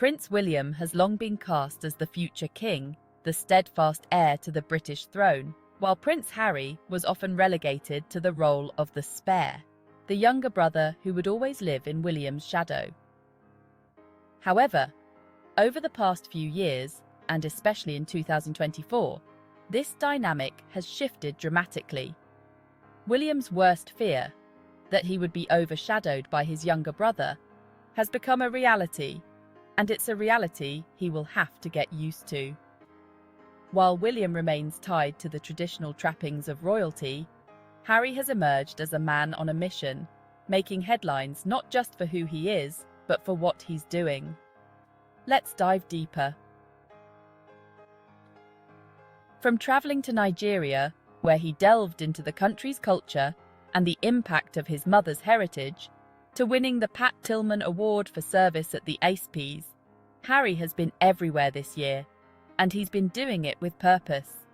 Prince William has long been cast as the future king, the steadfast heir to the British throne, while Prince Harry was often relegated to the role of the spare, the younger brother who would always live in William's shadow. However, over the past few years, and especially in 2024, this dynamic has shifted dramatically. William's worst fear, that he would be overshadowed by his younger brother, has become a reality, and it's a reality he will have to get used to. While William remains tied to the traditional trappings of royalty, Harry has emerged as a man on a mission, making headlines not just for who he is, but for what he's doing. Let's dive deeper. From traveling to Nigeria, where he delved into the country's culture and the impact of his mother's heritage, to winning the Pat Tillman Award for service at the ASPs, Harry has been everywhere this year, and he's been doing it with purpose.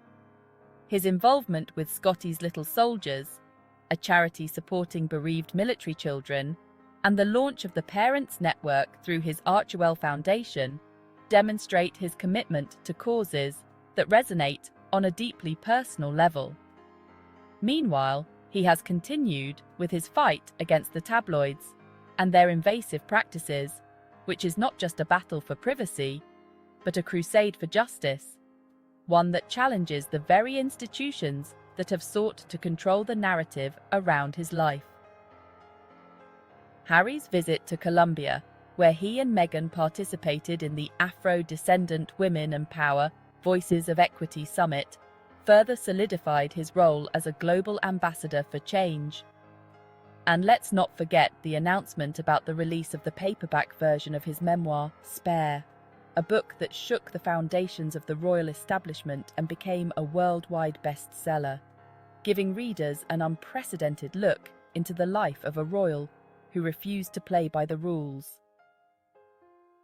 His involvement with Scotty's Little Soldiers, a charity supporting bereaved military children, and the launch of the Parents Network through his Archewell Foundation demonstrate his commitment to causes that resonate on a deeply personal level. Meanwhile, he has continued with his fight against the tabloids and their invasive practices, which is not just a battle for privacy, but a crusade for justice, one that challenges the very institutions that have sought to control the narrative around his life. Harry's visit to Colombia, where he and Meghan participated in the Afro-Descendant Women Empower Voices of Equity Summit, further solidified his role as a global ambassador for change. And let's not forget the announcement about the release of the paperback version of his memoir, Spare, a book that shook the foundations of the royal establishment and became a worldwide bestseller, giving readers an unprecedented look into the life of a royal who refused to play by the rules.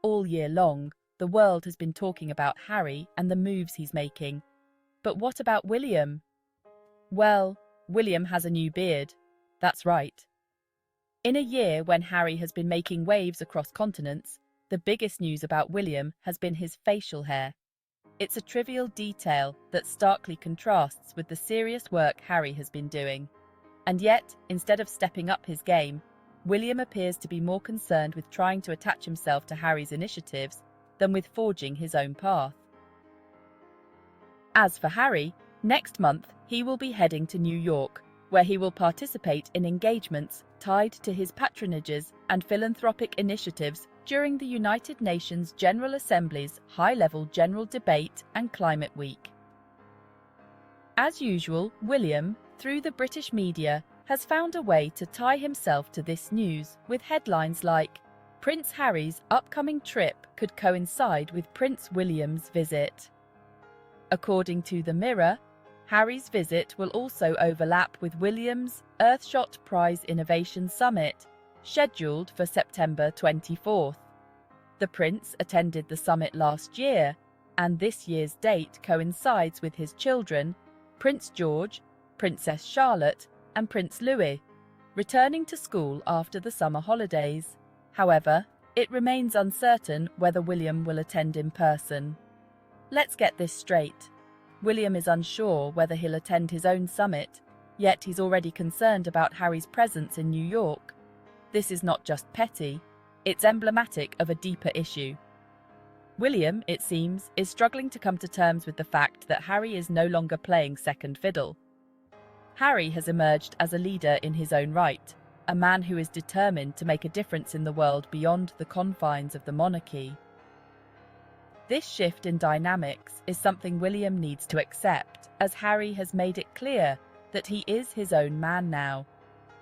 All year long, the world has been talking about Harry and the moves he's making. But what about William? Well, William has a new beard. That's right. In a year when Harry has been making waves across continents, the biggest news about William has been his facial hair. It's a trivial detail that starkly contrasts with the serious work Harry has been doing. And yet, instead of stepping up his game, William appears to be more concerned with trying to attach himself to Harry's initiatives than with forging his own path. As for Harry, next month he will be heading to New York, where he will participate in engagements tied to his patronages and philanthropic initiatives during the United Nations General Assembly's high-level General Debate and Climate Week. As usual, William, through the British media, has found a way to tie himself to this news with headlines like, "Prince Harry's upcoming trip could coincide with Prince William's visit." According to The Mirror, Harry's visit will also overlap with William's Earthshot Prize Innovation Summit, scheduled for September 24th. The Prince attended the summit last year, and this year's date coincides with his children, Prince George, Princess Charlotte, and Prince Louis, returning to school after the summer holidays. However, it remains uncertain whether William will attend in person. Let's get this straight. William is unsure whether he'll attend his own summit, yet he's already concerned about Harry's presence in New York. This is not just petty, it's emblematic of a deeper issue. William, it seems, is struggling to come to terms with the fact that Harry is no longer playing second fiddle. Harry has emerged as a leader in his own right, a man who is determined to make a difference in the world beyond the confines of the monarchy. This shift in dynamics is something William needs to accept, as Harry has made it clear that he is his own man now.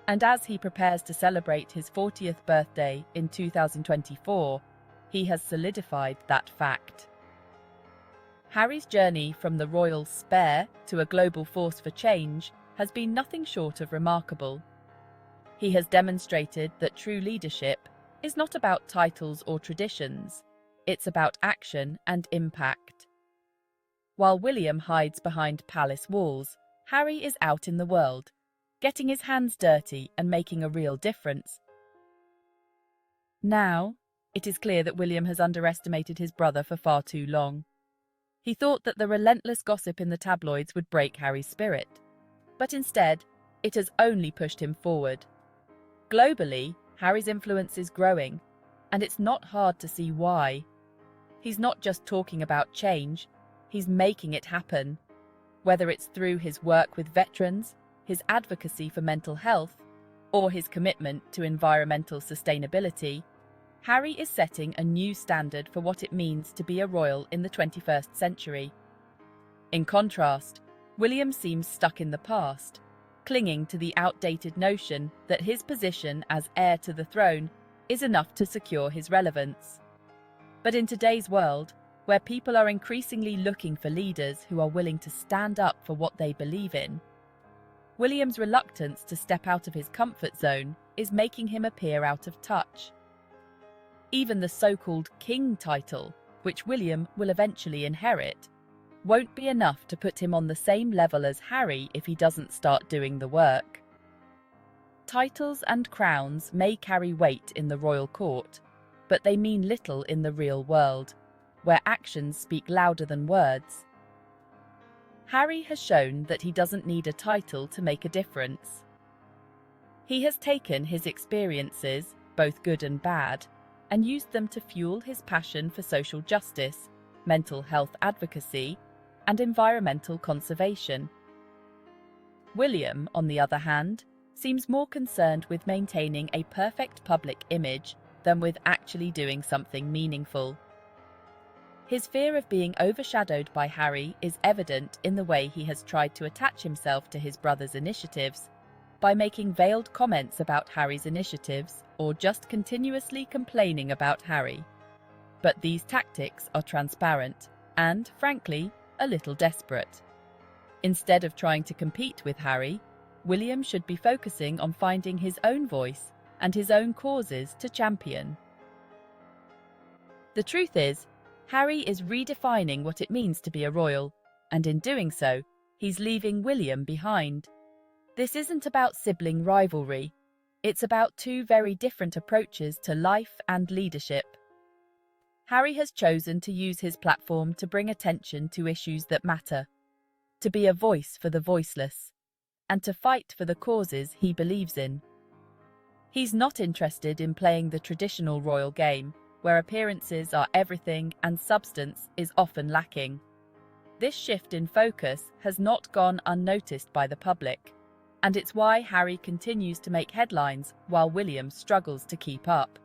And as he prepares to celebrate his 40th birthday in 2024, he has solidified that fact. Harry's journey from the royal spare to a global force for change has been nothing short of remarkable. He has demonstrated that true leadership is not about titles or traditions, it's about action and impact. While William hides behind palace walls, Harry is out in the world, getting his hands dirty and making a real difference. Now, It is clear that William has underestimated his brother for far too long. He thought that the relentless gossip in the tabloids would break Harry's spirit. But instead, it has only pushed him forward. Globally, Harry's influence is growing, and it's not hard to see why. He's not just talking about change, he's making it happen. Whether it's through his work with veterans, his advocacy for mental health, or his commitment to environmental sustainability, Harry is setting a new standard for what it means to be a royal in the 21st century. In contrast, William seems stuck in the past, clinging to the outdated notion that his position as heir to the throne is enough to secure his relevance. But in today's world, where people are increasingly looking for leaders who are willing to stand up for what they believe in, William's reluctance to step out of his comfort zone is making him appear out of touch. Even the so-called king title, which William will eventually inherit, won't be enough to put him on the same level as Harry if he doesn't start doing the work. Titles and crowns may carry weight in the royal court, but they mean little in the real world, where actions speak louder than words. Harry has shown that he doesn't need a title to make a difference. He has taken his experiences, both good and bad, and used them to fuel his passion for social justice, mental health advocacy, and environmental conservation. William, on the other hand, seems more concerned with maintaining a perfect public image than with actually doing something meaningful. His fear of being overshadowed by Harry is evident in the way he has tried to attach himself to his brother's initiatives, by making veiled comments about Harry's initiatives or just continuously complaining about Harry. But these tactics are transparent and, frankly, a little desperate. Instead of trying to compete with Harry, William should be focusing on finding his own voice and his own causes to champion. The truth is, Harry is redefining what it means to be a royal, and in doing so, he's leaving William behind. This isn't about sibling rivalry. It's about two very different approaches to life and leadership. Harry has chosen to use his platform to bring attention to issues that matter, to be a voice for the voiceless, and to fight for the causes he believes in. He's not interested in playing the traditional royal game, where appearances are everything and substance is often lacking. This shift in focus has not gone unnoticed by the public, and it's why Harry continues to make headlines while William struggles to keep up.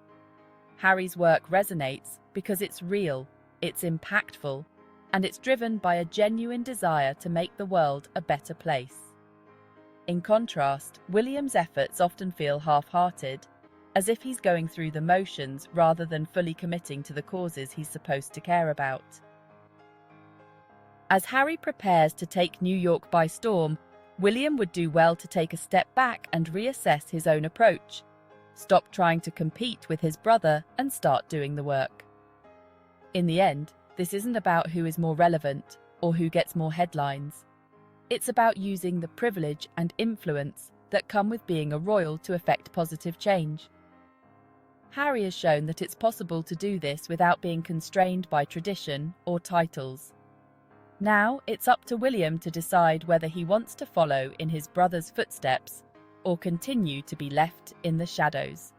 Harry's work resonates because it's real, it's impactful, and it's driven by a genuine desire to make the world a better place. In contrast, William's efforts often feel half-hearted, as if he's going through the motions rather than fully committing to the causes he's supposed to care about. As Harry prepares to take New York by storm, William would do well to take a step back and reassess his own approach, stop trying to compete with his brother and start doing the work. In the end, this isn't about who is more relevant or who gets more headlines. It's about using the privilege and influence that come with being a royal to effect positive change. Harry has shown that it's possible to do this without being constrained by tradition or titles. Now it's up to William to decide whether he wants to follow in his brother's footsteps or continue to be left in the shadows.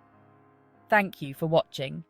Thank you for watching.